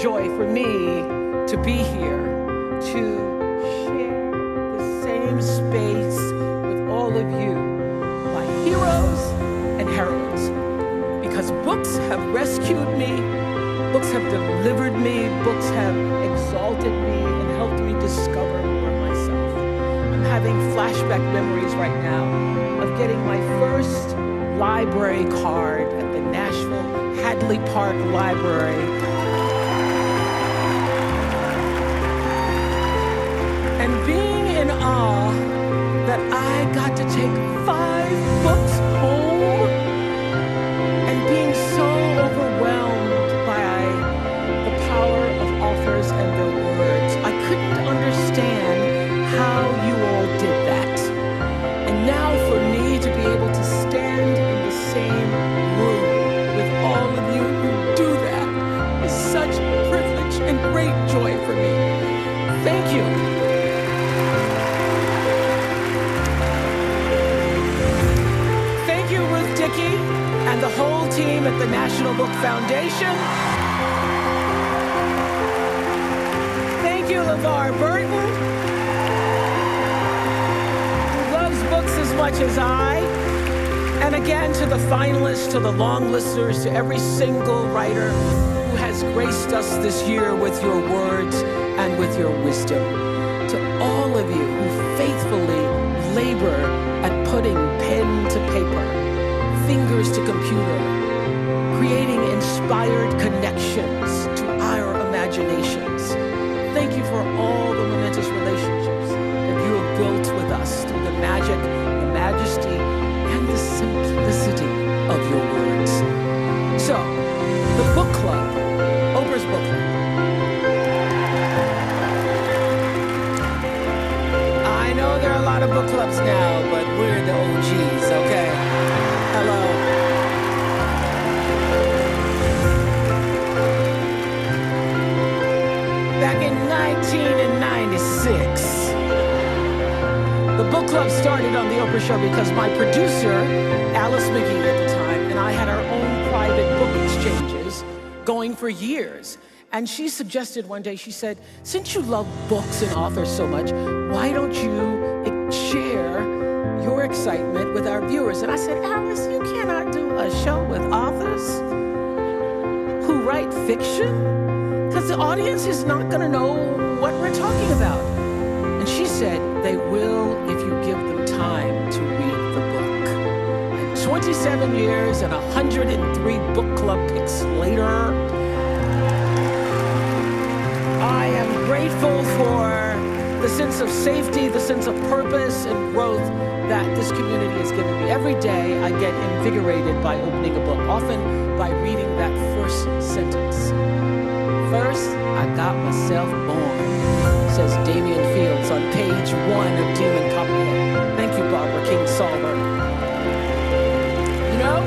joy for me to be here, to share the same space with all of you, my heroes and heroines. Because books have rescued me, books have delivered me, books have exalted me and helped me discover more of myself. I'm having flashback memories right now of getting my first library card at the Nashville Hadley Park Library. And being in awe that I got to take 5 books home and being so overwhelmed by the power of authors and their words. I couldn't understand how you all did that. And now for me to be able to stand in the same room with all of you who do that is such a privilege and great joy for me. Thank you. Thank you, Ruth Dickey and the whole team at the National Book Foundation. Thank you, LeVar Burton, who loves books as much as I. And again, to the finalists, to the long listers, to every single writer who has graced us this year with your words and with your wisdom. To all of you who faithfully labor at putting pen to paper, fingers to computer, creating inspired connections to our imaginations. Thank you for all the momentous relationships that you have built with us through the magic, the majesty, and the simplicity of your words. So, the book club, Oprah's book club. I know there are a lot of book clubs now, but we're the OGs, okay? Hello. Back in 1996, the book club started on the Oprah Show because my producer, Alice McGee at the time, and I had our own private book exchanges going for years. And she suggested one day, she said, since you love books and authors so much, why don't you share your excitement with our viewers? And I said, Alice, you cannot do a show with authors who write fiction, because the audience is not going to know what we're talking about. And she said, they will if you give them time to read the book. And 27 years and 103 book club picks later, I am grateful for the sense of safety, the sense of purpose and growth that this community has given me. Every day I get invigorated by opening a book, often by reading that first sentence. First, I got myself born, says Damian Fields on page 1 of Demon Copperhead. Thank you, Barbara King-Solver. You know,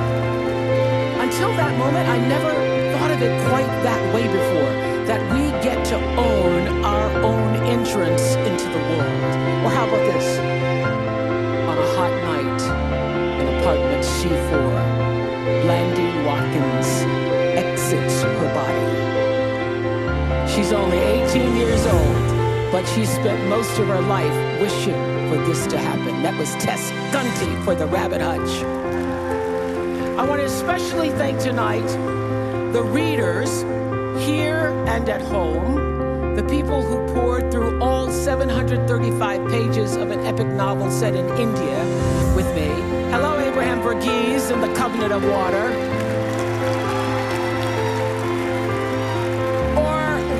until that moment, I never thought of it quite that way before, that we get to own our own entrance into the world. Or how about this? On a hot night in apartment C4, Blandine Watkins exits her body. She's only 18 years old, but she spent most of her life wishing for this to happen. That was Tess Gunty for the Rabbit Hutch. I want to especially thank tonight the readers here and at home, the people who poured through all 735 pages of an epic novel set in India with me. Hello, Abraham Verghese and the Covenant of Water.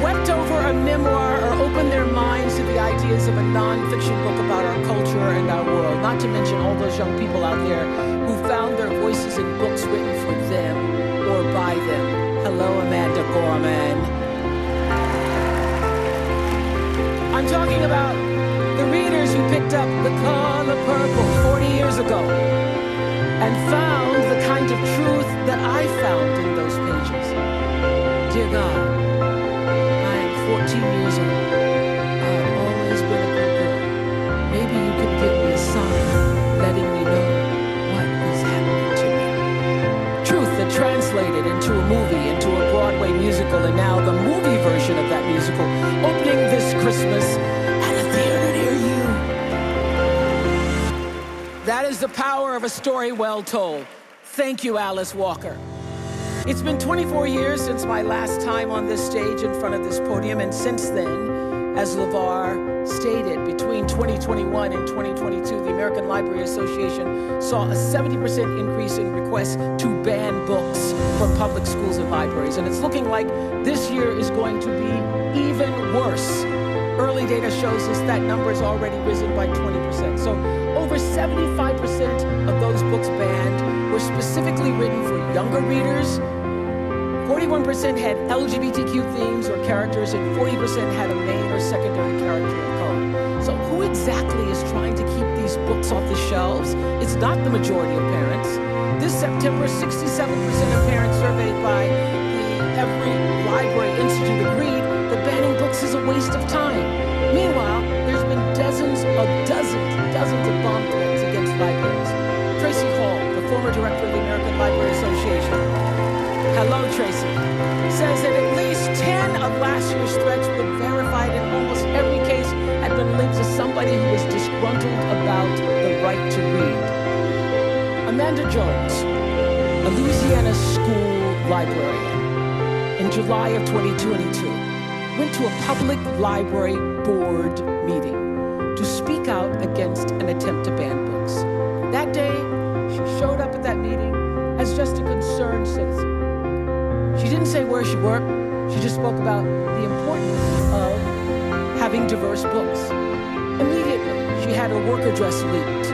Wept over a memoir or opened their minds to the ideas of a non-fiction book about our culture and our world, not to mention all those young people out there who found their voices in books written for them or by them. Hello, Amanda Gorman. I'm talking about the readers who picked up The Color Purple 40 years ago and found the kind of truth that I found in those pages. Dear God, 14 years old. I've always been a good girl. Maybe you could give me a sign letting me know what is happening to me. Truth that translated into a movie, into a Broadway musical, and now the movie version of that musical, opening this Christmas at a theater near you. That is the power of a story well told. Thank you, Alice Walker. It's been 24 years since my last time on this stage in front of this podium, and since then, as LeVar stated, between 2021 and 2022, the American Library Association saw a 70% increase in requests to ban books from public schools and libraries. And it's looking like this year is going to be even worse. Early data shows us that number has already risen by 20%. So over 75% of those books banned were specifically written for younger readers. 41% had LGBTQ themes or characters, and 40% had a main or secondary character of color. So who exactly is trying to keep these books off the shelves? It's not the majority of parents. This September, 67% of parents surveyed by the Every Library Institute agreed that banning books is a waste of time. Meanwhile, there's been dozens of bomb threats against libraries. Tracy Hall, the former director of the American Library Association, hello, Tracy, says that at least 10 of last year's threats were verified, and almost every case had been linked to somebody who was disgruntled about the right to read. Amanda Jones, a Louisiana school librarian, in July of 2022, went to a public library board meeting to speak out against an attempt to ban books. That day, she showed up at that meeting as just a concerned citizen. She didn't say where she worked. She just spoke about the importance of having diverse books. Immediately, she had her work address leaked.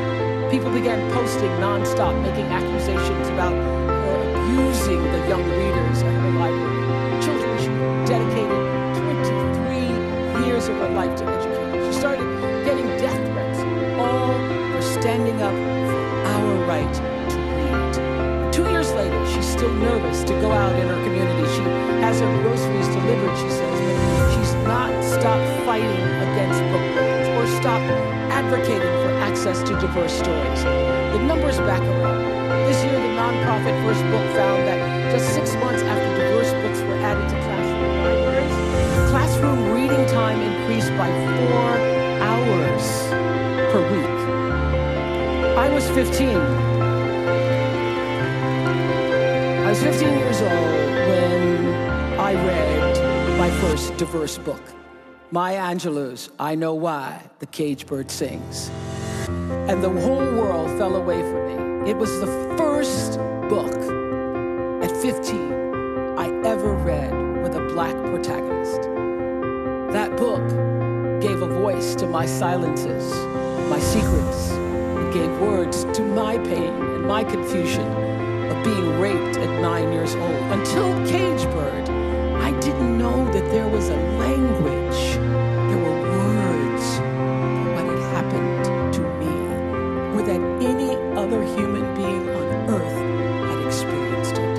People began posting nonstop, making accusations about her abusing the young readers at her library. Children she dedicated 23 years of her life to educate. She started getting death threats, all for standing up for our right to read. 2 years later, she's still nervous to go out in her community. She has her groceries delivered, she says, but she's not stopped fighting against book bans or stopped advocating for access to diverse stories. The numbers back her up. This year, the nonprofit First Book found that just 6 months after diverse books were added to classroom libraries, classroom reading time increased by 4 hours per week. I was 15. I was 15 years old when I read my first diverse book, Maya Angelou's I Know Why the Caged Bird Sings. And the whole world fell away from me. It was the first book at 15 I ever read with a black protagonist. That book gave a voice to my silences, my secrets. It gave words to my pain and my confusion of being raped at 9 years old. Until Caged Bird, I didn't know that there was a language, there were words for what had happened to me, or that any other human being on earth had experienced it.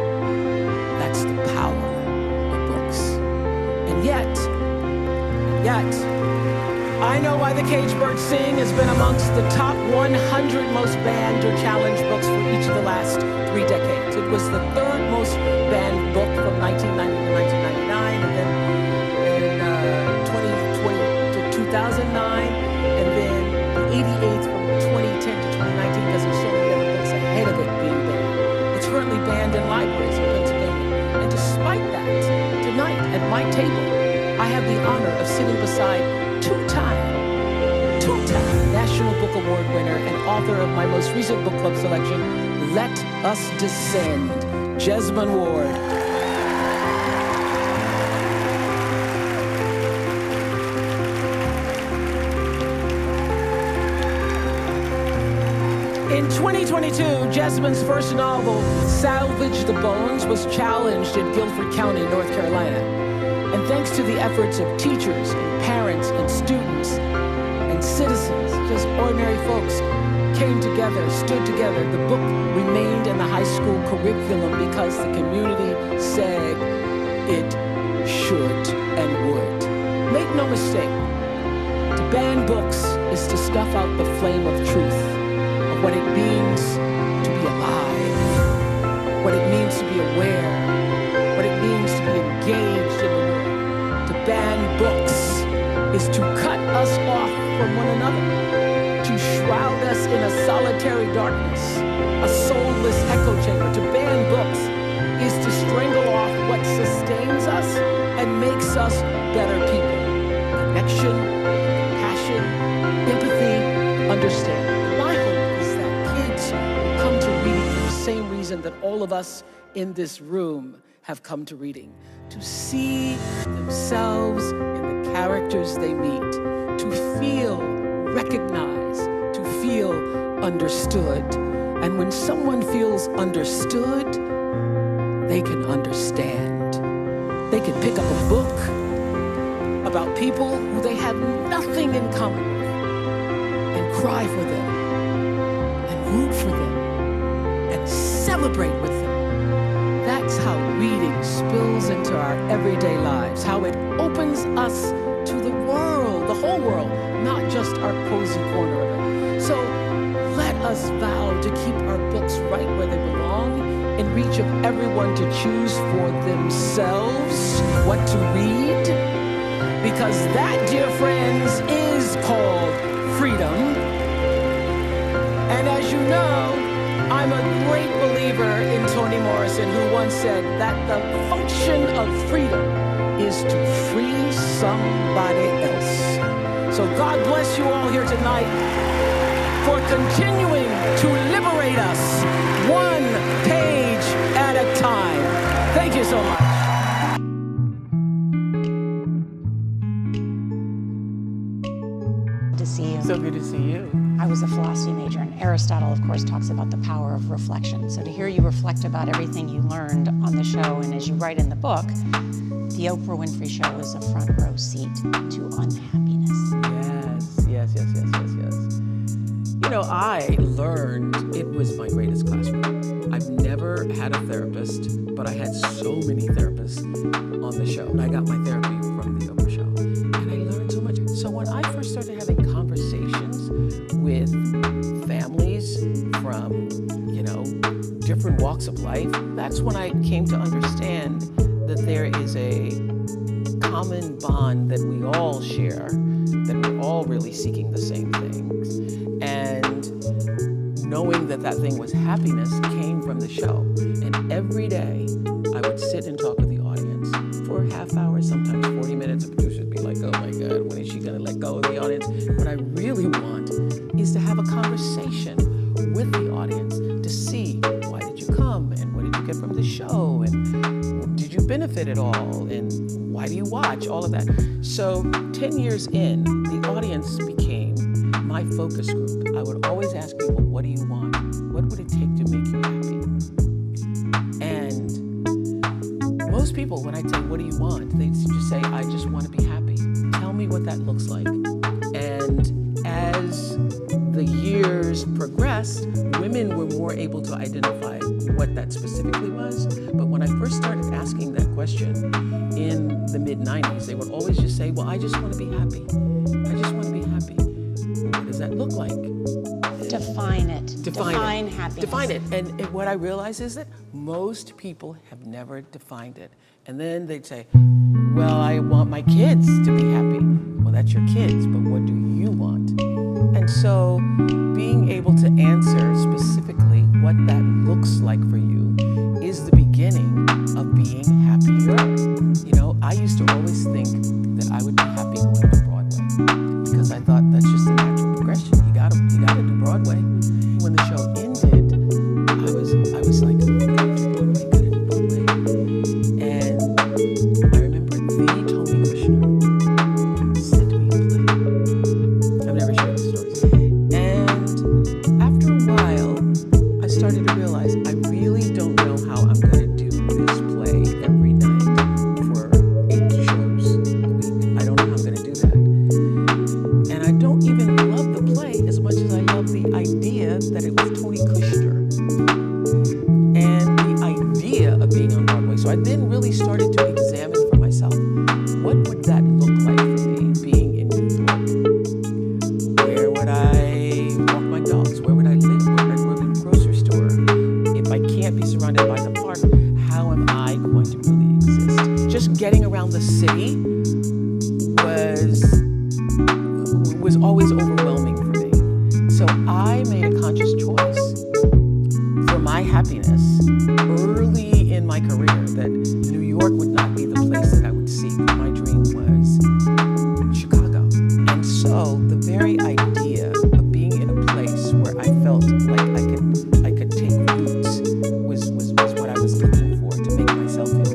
That's the power of books. And yet, I Know Why the Caged Birds Sing has been amongst the top 100 most banned or challenged books for each of the last 3 decades. It was the 3rd most banned book from 1990 to 1999, and then in 2020 to 2009, and then the 88th from 2010 to 2019, because there's so many other books ahead of it being banned. It's currently banned in libraries in Pennsylvania. And despite that, tonight at my table, I have the honor of sitting beside two-time National Book Award winner and author of my most recent book club selection, Let Us Descend, Jesmyn Ward. In 2022, Jesmyn's first novel, Salvage the Bones, was challenged in Guilford County, North Carolina. And thanks to the efforts of teachers and parents and students and citizens, just ordinary folks, came together, stood together. The book remained in the high school curriculum because the community said it should and would. Make no mistake, to ban books is to snuff out the flame of truth, of what it means to be alive, what it means to be aware, what it means to be engaged in the world. in a solitary darkness, a soulless echo chamber. To ban books is to strangle off what sustains us and makes us better people. Connection, passion, empathy, understanding. My hope is that kids will come to reading for the same reason that all of us in this room have come to reading, to see themselves in the characters they meet, to feel recognized, to feel understood. And when someone feels understood, they can understand. They can pick up a book about people who they have nothing in common with and cry for them and root for them and celebrate with them. That's how reading spills into our everyday lives, how it opens us to the world, the whole world, not just our cozy corner of it. So let us vow to keep our books right where they belong, in reach of everyone to choose for themselves what to read, because that, dear friends, is called freedom. And as you know, I'm a great believer in Toni Morrison, who once said that the function of freedom is to free somebody else. So God bless you all here tonight for continuing to liberate us one page at a time. Thank you so much. To see you. So good to see you. I was a philosophy major, and Aristotle, of course, talks about the power of reflection. So to hear you reflect about everything you learned on the show, and as you write in the book, the Oprah Winfrey Show is a front row seat to unhappiness. Yes. You know, I learned it was my greatest classroom. I've never had a therapist, but I had so many therapists on the show. I got my therapy from the Oprah Show, and I learned so much. So when I first started having conversations with families from, different walks of life, that's when I came to understand that there is a common bond that we all share, that we're all really seeking the same things. And knowing that that thing was happiness came from the show. And every day I would sit and talk with the audience for a half hour, sometimes 40 minutes. The producer would be like, oh my God, when is she gonna let go of the audience? What I really want is to have a conversation with the audience to see, why did you come? And what did you get from the show? And did you benefit at all? And why do you watch? All of that. So 10 years in, the audience became my focus group. I would always ask people, what do you want? What would it take to make you happy? And most people, when I say, what do you want? They just say, I just want to be happy. Tell me what that looks like. And as the years progressed, women were more able to identify what that specifically was. But when I first started asking that question in the mid-90s, they would always just say, well, I just want to be happy. I just want to be happy. What does that look like? Define it. Define happiness. Define it. And what I realize is that most people have never defined it. And then they'd say, well, I want my kids to be happy. Well, that's your kids, but what do you want? And so being able to answer specifically what that looks like for you is the beginning of being happier. I used to always think that I would be happy going to Broadway because I thought that's just the natural progression. You gotta do Broadway. When the show ended, I was like, gotta do Broadway. And I remember the Tony Kushner sent me a play. I've never shared this story. And after a while, I started to realize I really don't know how I'm going to do this play every night for 8 shows a week. I don't know how I'm going to do that. And I don't even love the play as much as I love the idea that it was Tony Kushner and the idea of being on Broadway. So I then really started to examine for myself, what would that look like for me being in New York? Where would I walk my dogs? Where would I live? Where would I go to the grocery store? If I can't be surrounded by the park, how am I going to really exist? Just getting around the city was always overwhelming for me. So I made a conscious choice for my happiness early in my career that New York would not be the place that I would seek. My dream was Chicago. And so the very idea of being in a place where I felt like I could take roots was what I was looking for to make myself feel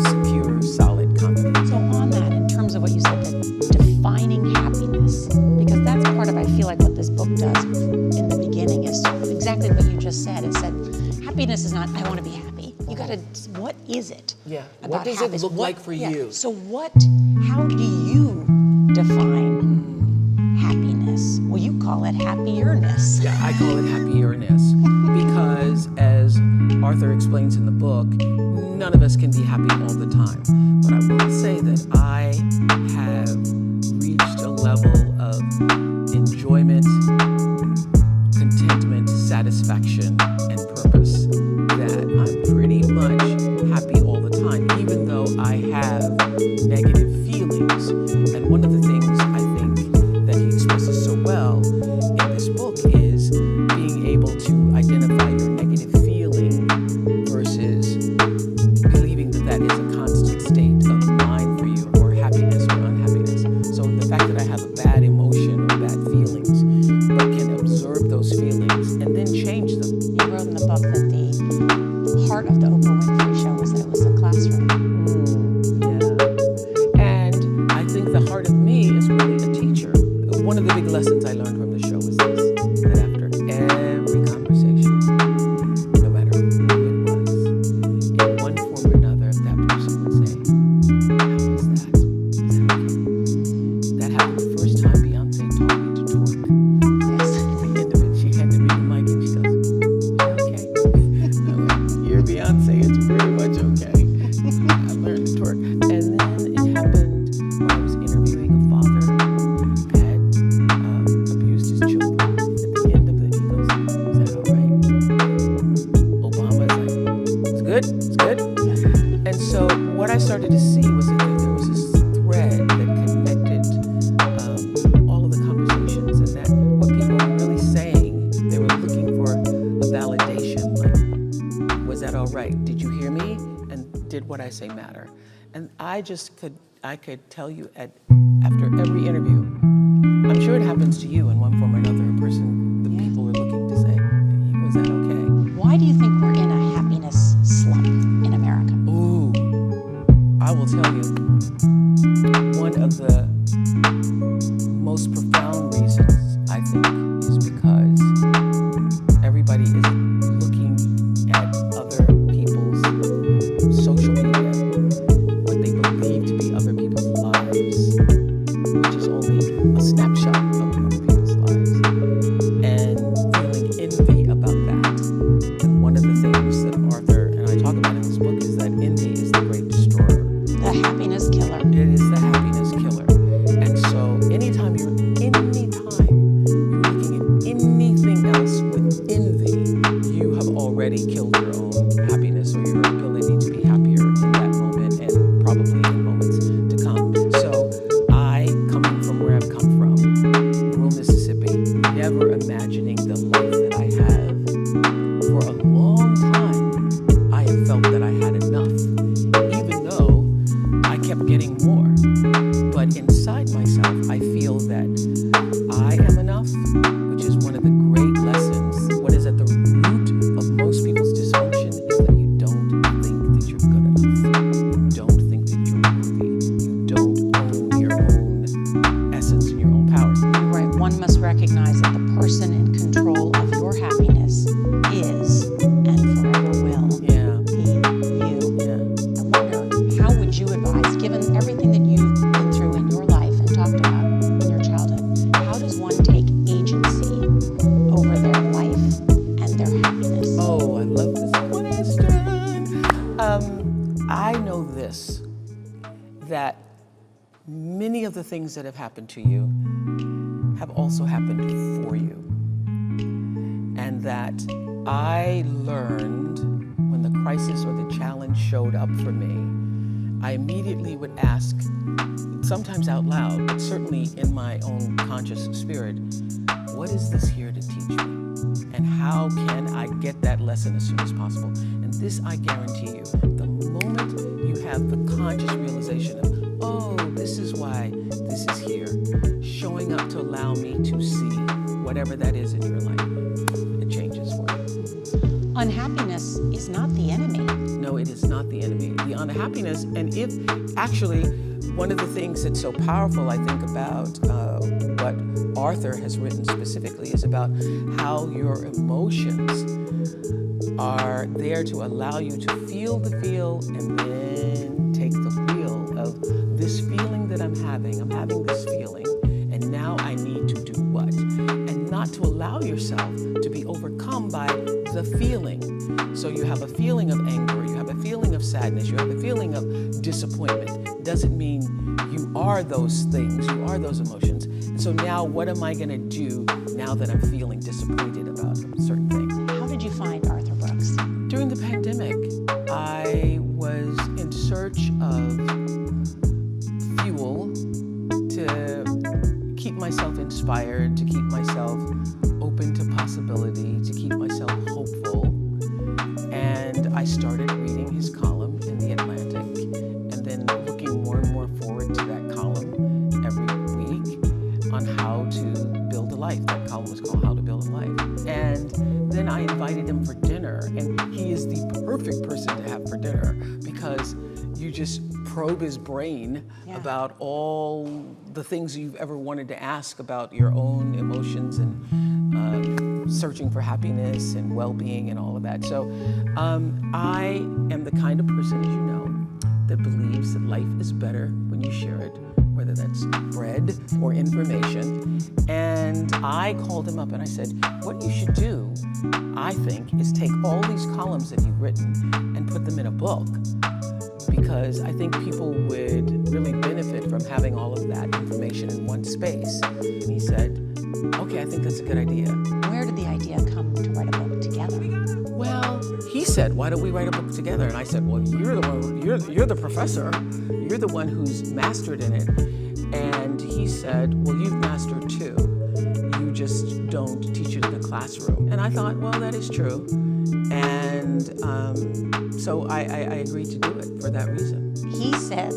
secure, solid, confident. So on that, in terms of what you said, that defining happiness, because that's part of, I feel like, what this book does in the beginning is exactly what you just said. It said, happiness is not, I want to be happy. You got to, what is it? Yeah. About What does happiness? it look like for you? So how do you define happiness? Well, you call it happierness. Yeah, I call it happierness because, as Arthur explains in the book, none of us can be happy all the time. But I will say that I have reached a level of enjoyment, contentment, satisfaction, and purpose that I'm pretty much happy all the time, even though I have negative feelings. And one of the things I think that he expresses so well in this book is being able to identify your negative feeling versus believing that that is a constant state of mind for you, or happiness or unhappiness. So the fact that I have a bad emotion or bad feelings, but can observe those feelings and then change them. You wrote in the book that the heart of the Oprah Winfrey show was that it was a classroom. Yeah. And I think the heart of me is really a teacher. One of the big lessons I learned from the show was this, that after every conversation, no matter who it was, in one form or another, that person would say, how was that? Was that okay? That happened the first time Beyonce taught me to twerk. Yes. At the end of it, she handed me the mic and she goes, was that okay? I went, you're Beyonce, it's very much okay. I learned to twerk. And then it happened when I was interviewing a father who had abused his children. At the end of it, he goes, was that all right? Obama's like, it's good, it's good. And so what I started to see was that there was this thread that connected all of the conversations, and that what people were really saying, they were looking for a validation, like, was that all right? Did you hear me? And did what I say matter? And I could tell you after every interview, I'm sure it happens to you in one form or another, the people are looking to say, was that okay? Why do you think we're in a happiness slump in America? Ooh, I will tell you, one of the most profound reasons, I think, is because everybody is looking at other people's social media, what they believe to be other people's lives, which is only a snapshot of other people's lives, and feeling envy about that. And one of the things that Arthur and I talk about in this book is that envy is the great destroyer. The happiness killer. It is the happiness killer. And so anytime you're looking at anything else with envy, you have already killed your own happiness or your ability to be happier in that moment and probably in moments to come. So I, coming from where I've come from, rural Mississippi, never imagining the life that I have, for a long time, I have felt that I had enough, even though I kept getting more. But inside myself, I feel that I am enough, which is one of the great lessons. What is at the root of most people's dysfunction is that you don't think that you're good enough. You don't think that you're worthy. You don't own your own essence and your own power. You're right. One must recognize that the person in control of your happiness is and forever will Yeah. be you. Yeah. I wonder, how would you advise, given everything that you've been through in your life and talked about in your childhood, how does one take agency over their life and their happiness? Oh, I love this question. I know this, that many of the things that have happened to you have also happened for you. And that I learned when the crisis or the challenge showed up for me, I immediately would ask, sometimes out loud, but certainly in my own conscious spirit, what is this here to teach teach me? And how can I get that lesson as soon as possible? And this, I guarantee you, the moment you have the conscious realization of, oh, this is why this is here, showing up to allow me to see whatever that is in your life, it changes for you. Unhappiness is not the enemy. No, it is not the enemy. The unhappiness, and if actually, one of the things that's so powerful, I think, about what Arthur has written specifically is about how your emotions are there to allow you to feel the feel and then take the wheel of this feeling that I'm having. I'm having this feeling, and now I need to do what? And not to allow yourself to be overcome by the feeling. So you have a feeling of anger, you have a feeling of sadness, you have a feeling of disappointment. Doesn't mean you are those things, you are those emotions. And so now what am I going to do now that I'm feeling disappointed about a certain thing? How did you find Arthur Brooks? During the pandemic, I was in search of fuel to keep myself inspired, to keep myself open to possibility, to keep myself hopeful. And I started reading his column in The Atlantic, and then looking more and more forward to that column every week on how to build a life. That column was called How to Build a Life. And then I invited him for dinner, and he is the perfect person to have for dinner because you just probe his brain about all the things you've ever wanted to ask about your own emotions and searching for happiness and well-being and all of that. So I am the kind of person, as you know, that believes that life is better when you share it, whether that's bread or information. And I called him up and I said, what you should do, I think, is take all these columns that you've written and put them in a book, because I think people would really benefit from having all of that information in one space. And he said, okay, I think that's a good idea. Where did the idea come to write a book together? Well, he said, why don't we write a book together? And I said, well, you're the one, you're the professor. You're the one who's mastered in it. And he said, well, you've mastered too. You just don't teach it in the classroom. And I thought, well, that is true. And so I agreed to do it for that reason. He said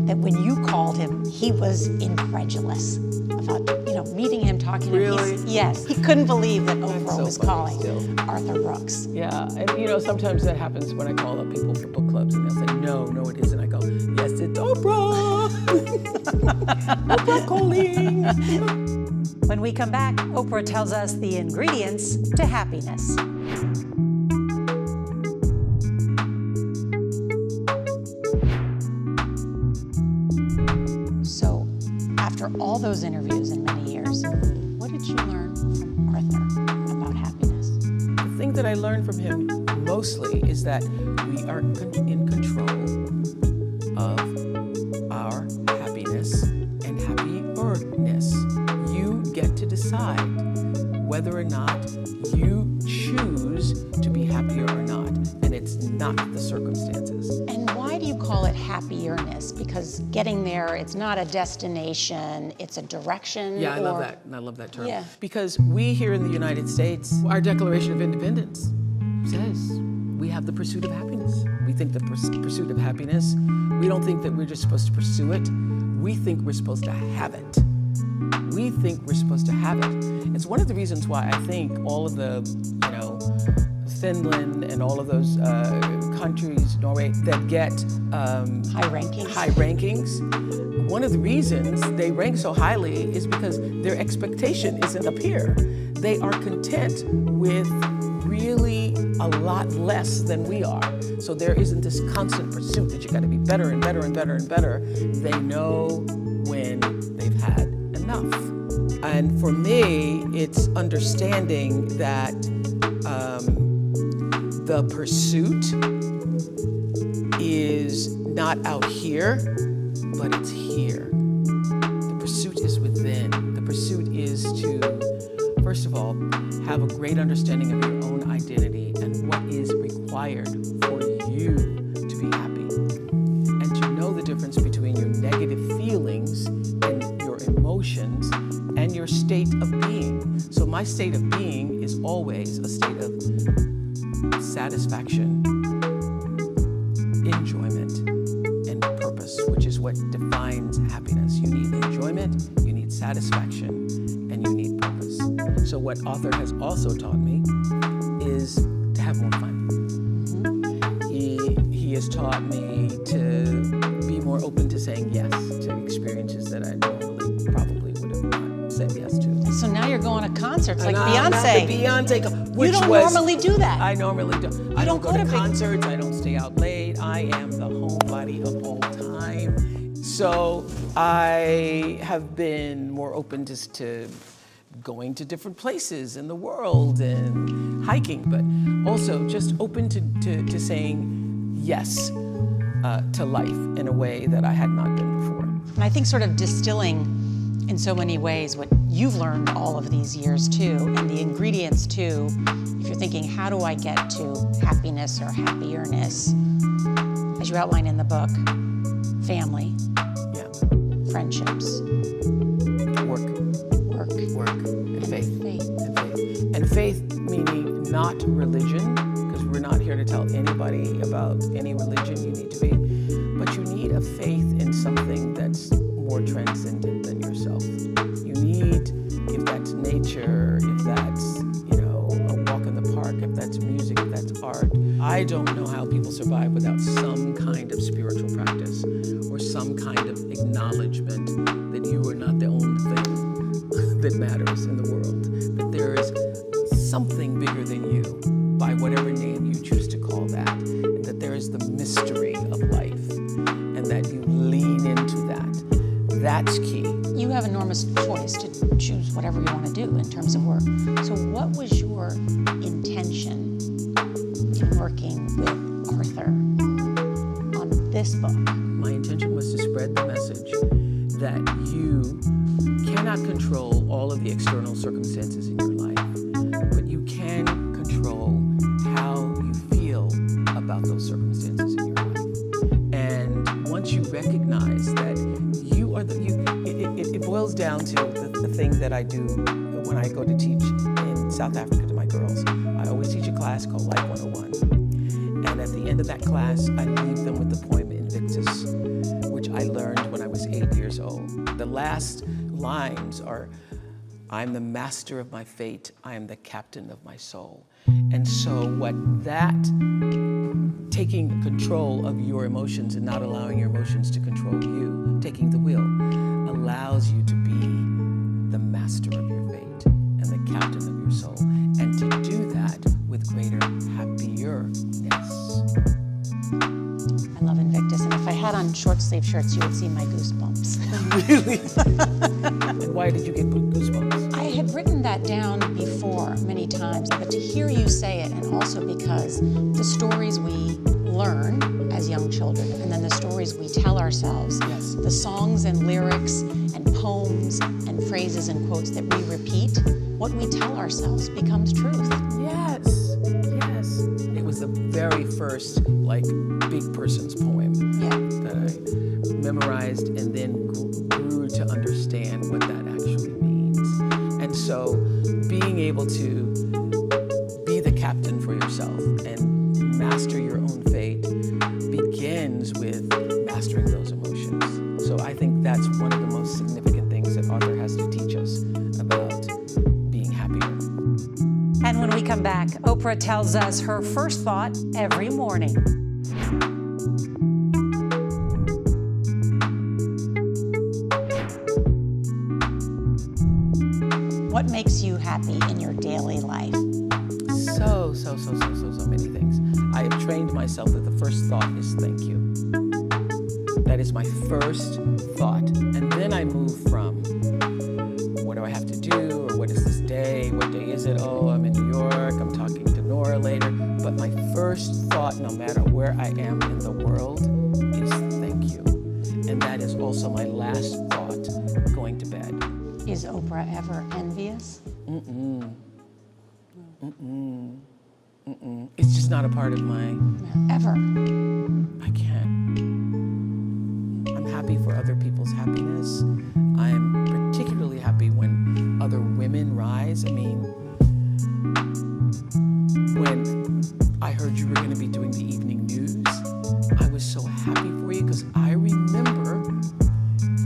that when you called him, he was incredulous about, meeting him, talking to him. Really? Yes, he couldn't believe that Oprah so was funny calling still. Arthur Brooks. Yeah, and sometimes that happens when I call up people for book clubs and they'll say, no, it isn't. I go, yes, it's Oprah. Oprah calling. When we come back, Oprah tells us the ingredients to happiness. So, after all those interviews and many years, what did you learn from Arthur about happiness? The thing that I learned from him mostly is that we are in control of our happiness and happiness. You get to decide whether or not you choose to be happier or not, and it's not the circumstances. And why do you call it happierness? Because getting there, it's not a destination, it's a direction. Yeah, I love that, and I love that term. Yeah. Because we here in the United States, our Declaration of Independence says we have the pursuit of happiness. We think the pursuit of happiness, we don't think that we're just supposed to pursue it. We think we're supposed to have it. We think we're supposed to have it. It's one of the reasons why I think all of the, Finland and all of those countries, Norway, that get high rankings. One of the reasons they rank so highly is because their expectation isn't up here. They are content with really a lot less than we are. So there isn't this constant pursuit that you got to be better and better and better and better. They know when they've had enough. And for me, it's understanding that the pursuit is not out here, but it's here. The pursuit is within. The pursuit is to, first of all, have a great understanding of your own identity and what is required for you to be happy. And to know the difference between your negative feelings and your emotions and your state of being. So my state of being is always a state of satisfaction, enjoyment, and purpose, which is what defines happiness. You need enjoyment, you need satisfaction, and you need purpose. So what author has also taught me is to have more fun. He has taught me to be more open to saying yes to experiences that I normally probably would have not said yes to. So now you're going to concerts like I'm at Beyonce. the Beyonce, which You don't was, normally do that. I normally don't. I don't go to big- concerts. I don't stay out late. I am the homebody of all time. So I have been more open just to going to different places in the world and hiking, but also just open to saying yes to life in a way that I had not been before. And I think sort of distilling in so many ways what you've learned all of these years too, and the ingredients too, if you're thinking, how do I get to happiness or happierness? As you outline in the book, family, Yeah, friendships, work, and faith. And faith meaning not religion, because we're not here to tell anybody about any religion you need to be, but you need a faith in something that's more transcendent than yourself. You need, if that's nature, if that's, a walk in the park, if that's music, if that's art. I don't know how people survive without some kind of spiritual practice or some kind of acknowledgement that you are not the only thing that matters in the world, that there is something bigger than you, by whatever name you choose to call that, and that there is the mystery of life, and that you lean into that. That's key. You have enormous choice to choose whatever you want to do in terms of work. So what was your intention in working with Arthur on this book? My intention was to spread the message that you cannot control all of the external circumstances in your life, but you can control how you feel about those circumstances in your life. And once you recognize that you are it boils down to the thing that I do when I go to teach in South Africa to my girls. I always teach a class called Life 101. And at the end of that class, I leave them with the poem Invictus, which I learned when I was 8 years old. The last lines are, I'm the master of my fate, I am the captain of my soul. And so what that taking control of your emotions and not allowing your emotions to control you, taking the wheel, allows you to be the master of your fate and the captain of your soul, and to do that with greater happierness. I love Invictus, and if I had on short sleeve shirts, you would see my goosebumps. Really? And why did you get goosebumps? I had written that down before many times, but to hear you say it, and also because the stories we learn as young children, and then the stories we tell ourselves, Yes. the songs and lyrics and poems and phrases and quotes that we repeat, what we tell ourselves becomes truth. Yes, yes. It was the very first, big person's poem that I memorized and then grew to understand what that actually means. And so being able to be the captain for yourself and master your own fate begins with mastering those emotions. So I think that's one of the most significant things that Arthur has to teach us about being happier. And when we come back, Oprah tells us her first thought every morning. What makes you happy in your daily life? So many things. I have trained myself that the first thought is thank you. That is my first thought. And then I move from what do I have to do, or what is this day? What day is it? Oh, I'm in New York. I'm talking to Nora later. But my first thought, no matter where I am in the world, is thank you. And that is also my last thought going to bed. Is Oprah ever envious? It's just not a part of my... Ever? I can't. I'm happy for other people's happiness. I'm really happy when other women rise. I mean, when I heard you were going to be doing the evening news, I was so happy for you because I remember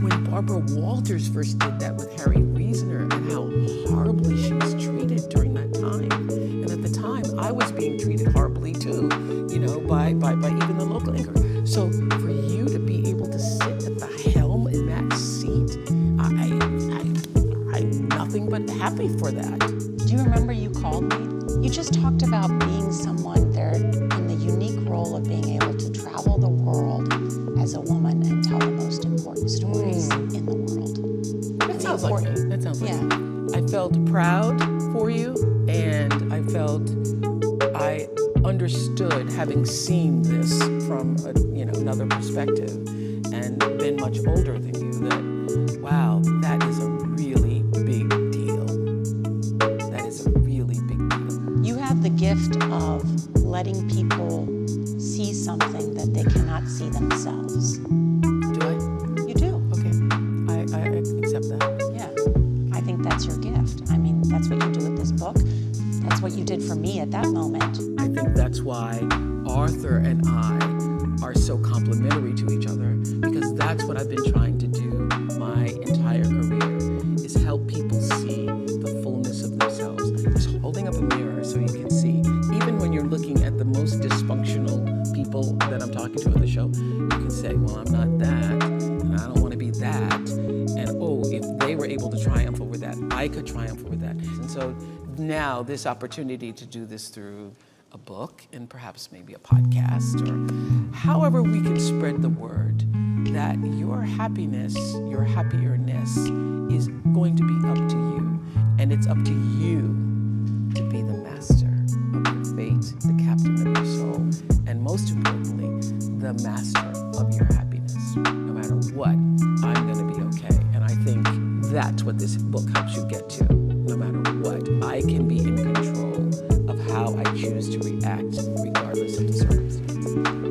when Barbara Walters first did that with Harry Reasoner and how horribly she was treated during that time. And at the time, I was being treated horribly too, you know, by even the local anchor. So for you to be able to sit at the helm in that seat, I'm nothing but happy for that. Do you remember you called me? You just talked about being someone there in the unique role of being able to travel the world as a woman and tell the most important stories in the world. That sounds like me. That sounds like me. Yeah. I felt proud for you, and I felt I understood, having seen this from another perspective and been much older than you, that wow, that is a really big deal. That is a really big deal. You have the gift of letting people see something that they cannot see themselves. Do I? You do. Okay, I accept that. Yeah, I think that's your gift. I mean, that's what you do with this book. That's what you did for me at that moment. I think that's why Arthur and I are so complementary to each other, because that's what I've been trying to do my entire career, is help people see the fullness of themselves. Just holding up a mirror so you can see, even when you're looking at the most dysfunctional people that I'm talking to on the show, you can say, well, I'm not that, and I don't want to be that, and oh, if they were able to triumph over that, I could triumph over that. And so now this opportunity to do this through a book and perhaps maybe a podcast, or however we can spread the word that your happiness, your happierness is going to be up to you. And it's up to you to be the master of your fate, the captain of your soul, and most importantly, the master of your happiness. No matter what, I'm going to be okay. And I think that's what this book helps you get to. No matter what, I can be in control of how I choose to react regardless of the circumstances.